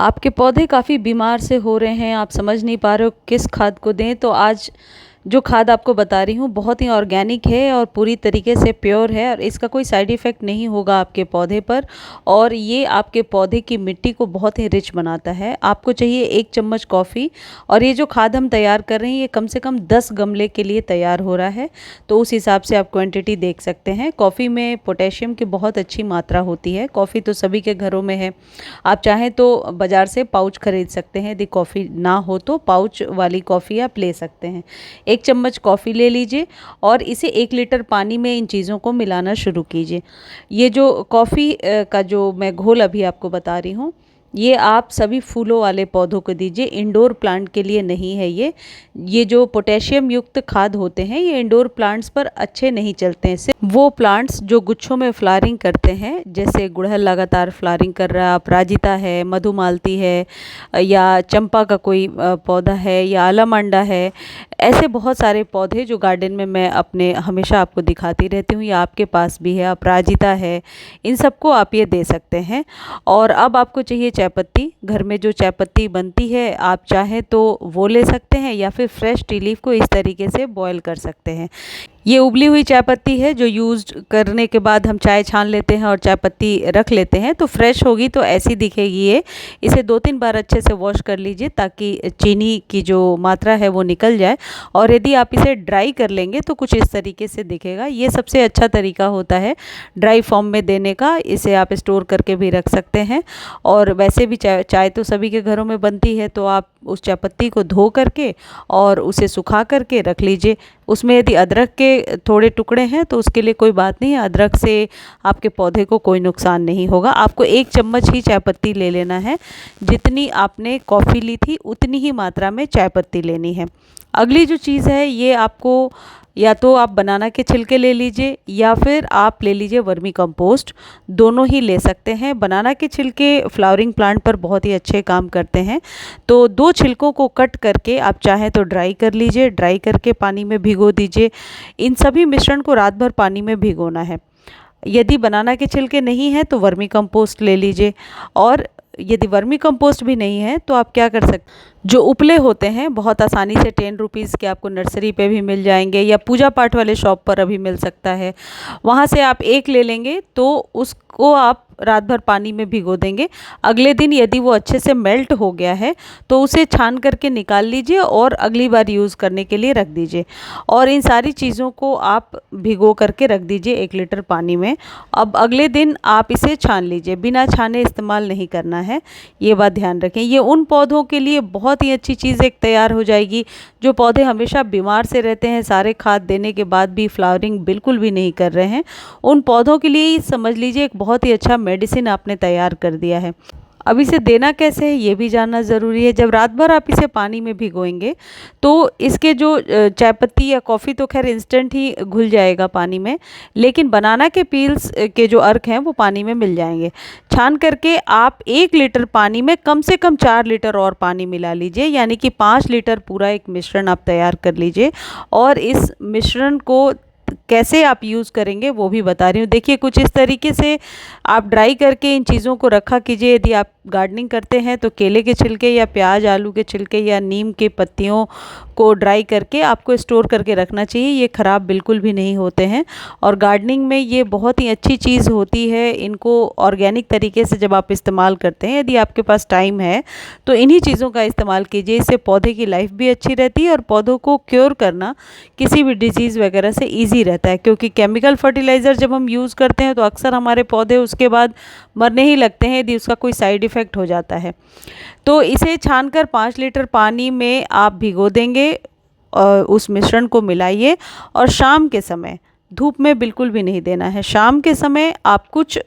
आपके पौधे काफ़ी बीमार से हो रहे हैं, आप समझ नहीं पा रहे हो किस खाद को दें, तो आज जो खाद आपको बता रही हूँ बहुत ही ऑर्गेनिक है और पूरी तरीके से प्योर है और इसका कोई साइड इफ़ेक्ट नहीं होगा आपके पौधे पर। और ये आपके पौधे की मिट्टी को बहुत ही रिच बनाता है। आपको चाहिए 1 चम्मच कॉफ़ी और ये जो खाद हम तैयार कर रहे हैं ये कम से कम 10 गमले के लिए तैयार हो रहा है, तो उस हिसाब से आप क्वांटिटी देख सकते हैं। कॉफ़ी में पोटेशियम की बहुत अच्छी मात्रा होती है। कॉफ़ी तो सभी के घरों में है, आप चाहें तो बाज़ार से पाउच खरीद सकते हैं। यदि कॉफ़ी ना हो तो पाउच वाली कॉफ़ी आप ले सकते हैं। 1 चम्मच कॉफ़ी ले लीजिए और इसे 1 लीटर पानी में इन चीज़ों को मिलाना शुरू कीजिए। ये जो कॉफ़ी का जो मैं घोल अभी आपको बता रही हूँ, ये आप सभी फूलों वाले पौधों को दीजिए, इंडोर प्लांट के लिए नहीं है ये जो पोटेशियम युक्त खाद होते हैं ये इंडोर प्लांट्स पर अच्छे नहीं चलते हैं। सिर्फ वो प्लांट्स जो गुच्छों में फ्लावरिंग करते हैं, जैसे गुड़हल लगातार फ्लावरिंग कर रहा है, अपराजिता है, मधुमालती है, या चंपा का कोई पौधा है, या आलामांडा है, ऐसे बहुत सारे पौधे जो गार्डन में मैं अपने हमेशा आपको दिखाती रहती हूँ, या आपके पास भी है, अपराजिता है, इन सबको आप ये दे सकते हैं। और अब आपको चाहिए चायपत्ती। घर में जो चायपत्ती बनती है आप चाहें तो वो ले सकते हैं, या फिर फ्रेश टी लीफ को इस तरीके से बॉयल कर सकते हैं। ये उबली हुई चायपत्ती है जो यूज़ करने के बाद हम चाय छान लेते हैं और चायपत्ती रख लेते हैं, तो फ्रेश होगी तो ऐसी दिखेगी ये। इसे 2-3 बार अच्छे से वॉश कर लीजिए ताकि चीनी की जो मात्रा है वो निकल जाए। और यदि आप इसे ड्राई कर लेंगे तो कुछ इस तरीके से दिखेगा। ये सबसे अच्छा तरीका होता है ड्राई फॉर्म में देने का। इसे आप स्टोर करके भी रख सकते हैं। और वैसे भी चाय तो सभी के घरों में बनती है, तो आप उस चायपत्ती को धो करके और उसे सुखा करके रख लीजिए। उसमें यदि अदरक के थोड़े टुकड़े हैं तो उसके लिए कोई बात नहीं है, अदरक से आपके पौधे को कोई नुकसान नहीं होगा। आपको 1 चम्मच ही चायपत्ती ले लेना है, जितनी आपने कॉफ़ी ली थी उतनी ही मात्रा में चायपत्ती लेनी है। अगली जो चीज़ है ये आपको, या तो आप बनाना के छिलके ले लीजिए या फिर आप ले लीजिए वर्मी कंपोस्ट, दोनों ही ले सकते हैं। बनाना के छिलके फ्लावरिंग प्लांट पर बहुत ही अच्छे काम करते हैं, तो 2 छिलकों को कट करके आप चाहें तो ड्राई कर लीजिए, ड्राई करके पानी में भिगो दीजिए। इन सभी मिश्रण को रात भर पानी में भिगोना है। यदि बनाना के छिलके नहीं हैं तो वर्मी कंपोस्ट ले लीजिए, और यदि वर्मी कंपोस्ट भी नहीं है तो आप क्या कर सकते, जो उपले होते हैं बहुत आसानी से 10 रुपीज़ के आपको नर्सरी पे भी मिल जाएंगे, या पूजा पाठ वाले शॉप पर अभी मिल सकता है, वहाँ से आप 1 ले लेंगे तो उसको आप रात भर पानी में भिगो देंगे। अगले दिन यदि वो अच्छे से मेल्ट हो गया है तो उसे छान करके निकाल लीजिए और अगली बार यूज़ करने के लिए रख दीजिए। और इन सारी चीज़ों को आप भिगो करके रख दीजिए 1 लीटर पानी में। अब अगले दिन आप इसे छान लीजिए, बिना छाने इस्तेमाल नहीं करना है, ये बात ध्यान रखें। ये उन पौधों के लिए बहुत ही अच्छी चीज़ एक तैयार हो जाएगी जो पौधे हमेशा बीमार से रहते हैं, सारे खाद देने के बाद भी फ्लावरिंग बिल्कुल भी नहीं कर रहे हैं। उन पौधों के लिए समझ लीजिए एक बहुत ही अच्छा मेडिसिन आपने तैयार कर दिया है। अब इसे देना कैसे है ये भी जानना ज़रूरी है। जब रात भर आप इसे पानी में भिगोएंगे तो इसके जो चायपत्ती या कॉफ़ी तो खैर इंस्टेंट ही घुल जाएगा पानी में, लेकिन बनाना के पील्स के जो अर्क हैं वो पानी में मिल जाएंगे। छान करके आप 1 लीटर पानी में कम से कम 4 लीटर और पानी मिला लीजिए, यानी कि 5 लीटर पूरा एक मिश्रण आप तैयार कर लीजिए। और इस मिश्रण को कैसे आप यूज़ करेंगे वो भी बता रही हूँ। देखिए कुछ इस तरीके से आप ड्राई करके इन चीज़ों को रखा कीजिए। यदि आप गार्डनिंग करते हैं तो केले के छिलके या प्याज आलू के छिलके या नीम के पत्तियों को ड्राई करके आपको स्टोर करके रखना चाहिए, ये ख़राब बिल्कुल भी नहीं होते हैं। और गार्डनिंग में ये बहुत ही अच्छी चीज़ होती है। इनको ऑर्गेनिक तरीके से जब आप इस्तेमाल करते हैं, यदि आपके पास टाइम है तो इन्हीं चीज़ों का इस्तेमाल कीजिए। इससे पौधे की लाइफ भी अच्छी रहती है और पौधों को क्योर करना किसी भी डिजीज़ वगैरह से ईजी रहता है। क्योंकि केमिकल फर्टिलाइज़र जब हम यूज़ करते हैं तो अक्सर हमारे पौधे उसके बाद मरने ही लगते हैं यदि उसका कोई साइड इफ़ेक्ट हो जाता है। तो इसे छानकर 5 लीटर पानी में आप भिगो देंगे और उस मिश्रण को मिलाइए, और शाम के समय, धूप में बिल्कुल भी नहीं देना है, शाम के समय आप कुछ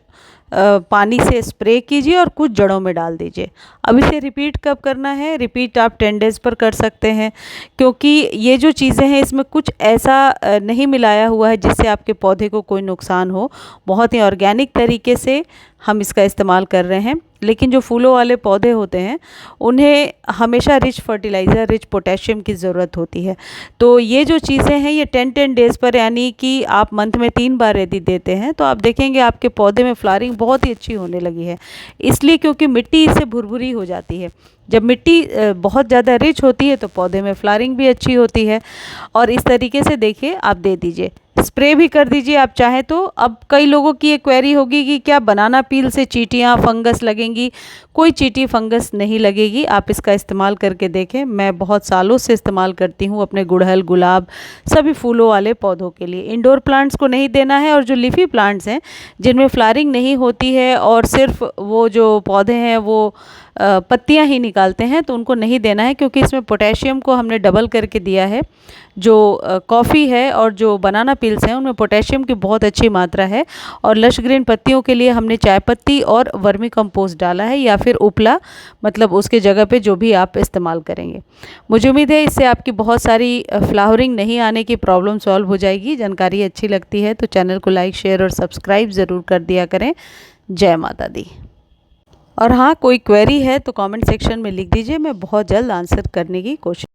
पानी से स्प्रे कीजिए और कुछ जड़ों में डाल दीजिए। अब इसे रिपीट कब करना है, रिपीट आप 10 डेज़ पर कर सकते हैं, क्योंकि ये जो चीज़ें हैं इसमें कुछ ऐसा नहीं मिलाया हुआ है जिससे आपके पौधे को कोई नुकसान हो। बहुत ही ऑर्गेनिक तरीके से हम इसका इस्तेमाल कर रहे हैं। लेकिन जो फूलों वाले पौधे होते हैं उन्हें हमेशा रिच फर्टिलाइज़र, रिच पोटेशियम की ज़रूरत होती है। तो ये जो चीज़ें हैं ये 10-10 डेज़ पर, यानी कि आप मंथ में 3 बार यदि देते हैं तो आप देखेंगे आपके पौधे में फ्लावरिंग बहुत ही अच्छी होने लगी है। इसलिए क्योंकि मिट्टी इससे भुरभुरी हो जाती है। जब मिट्टी बहुत ज़्यादा रिच होती है तो पौधे में फ्लावरिंग भी अच्छी होती है। और इस तरीके से देखिए आप दे दीजिए, स्प्रे भी कर दीजिए आप चाहें तो। अब कई लोगों की ये क्वेरी होगी कि क्या बनाना पील से चींटियाँ, फंगस लगेंगी? कोई चींटी फंगस नहीं लगेगी। आप इसका इस्तेमाल करके देखें। मैं बहुत सालों से इस्तेमाल करती हूँ अपने गुड़हल, गुलाब, सभी फूलों वाले पौधों के लिए। इंडोर प्लांट्स को नहीं देना है, और जो लीफी प्लांट्स हैं जिनमें फ्लावरिंग नहीं होती है और सिर्फ वो जो पौधे हैं वो पत्तियां ही निकालते हैं, तो उनको नहीं देना है, क्योंकि इसमें पोटेशियम को हमने डबल करके दिया है। जो कॉफ़ी है और जो बनाना पील्स हैं उनमें पोटेशियम की बहुत अच्छी मात्रा है। और लश ग्रीन पत्तियों के लिए हमने चाय पत्ती और वर्मी कंपोस्ट डाला है, या फिर उपला, मतलब उसके जगह पे जो भी आप इस्तेमाल करेंगे। मुझे उम्मीद है इससे आपकी बहुत सारी फ्लावरिंग नहीं आने की प्रॉब्लम सॉल्व हो जाएगी। जानकारी अच्छी लगती है तो चैनल को लाइक, शेयर और सब्सक्राइब ज़रूर कर दिया करें। जय माता दी। और हाँ, कोई क्वेरी है तो कमेंट सेक्शन में लिख दीजिए, मैं बहुत जल्द आंसर करने की कोशिश